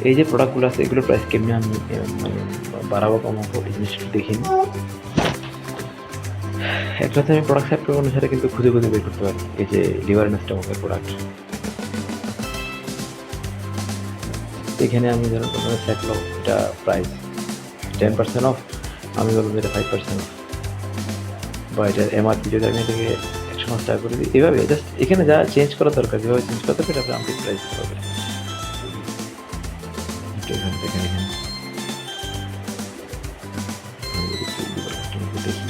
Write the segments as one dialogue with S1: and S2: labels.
S1: এই যে প্রোডাক্টগুলো আছে এগুলোর প্রাইস কেমনি আমি মানে বাড়াবো কমাবো এই জিনিসটা দেখিনি। একসাথে আমি প্রোডাক্ট সাইড অনুসারে কিন্তু খুঁজে খুঁজে বের করতে পারি। এই যে লিভার স্টমাকের প্রোডাক্ট, এখানে আমি ধরুন থাকলো এটা প্রাইস 10% অফ, আমি বলবো এটা 5% অফ, বা এটার এমআরপি যদি আমি এটাকে 105 টাকা করে দিই। এভাবে জাস্ট এখানে যা চেঞ্জ করা দরকার যেভাবে চেঞ্জ করতে হবে তারপরে আমাকে প্রাইস দিতে হবে। এখানে দেখেন, এখানে দেখি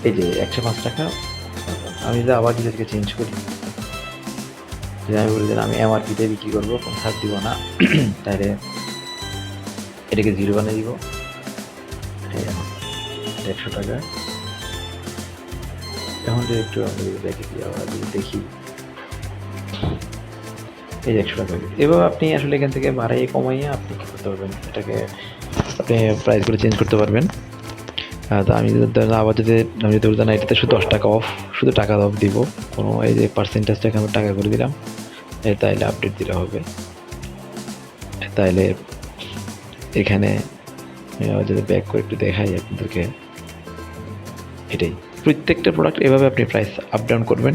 S1: এই যে 105 টাকা। আমি যদি আবার যদি এটাকে চেঞ্জ করি, যদি আমি বলি যে আমি এমআরপিতে বিক্রি করবো, কোনো ছাড় দিব না, তাহলে এটাকে 0 বানিয়ে দিব। এই এখন 100 টাকা। এখন যদি একটু আমি দেখি আবার যদি দেখি এই যে 100 টাকা। এভাবে আপনি আসলে এখান থেকে বাড়াইয়ে কমাইয়ে আপনি কী করতে পারবেন, এটাকে আপনি প্রাইসগুলো চেঞ্জ করতে পারবেন। তো আমি যদি আবার যদি আমি যদি বলতাম না এটাতে শুধু 10 টাকা অফ, শুধু টাকা অফ দিব, কোনো এই যে পার্সেন্টেজটাকে আমি টাকা করে দিলাম, তাইলে আপডেট দিলে হবে। তাইলে এখানে যদি ব্যাক করে একটু দেখাই আপনাদেরকে, এটাই প্রত্যেকটা প্রোডাক্ট এভাবে আপনি প্রাইস আপ ডাউন করবেন।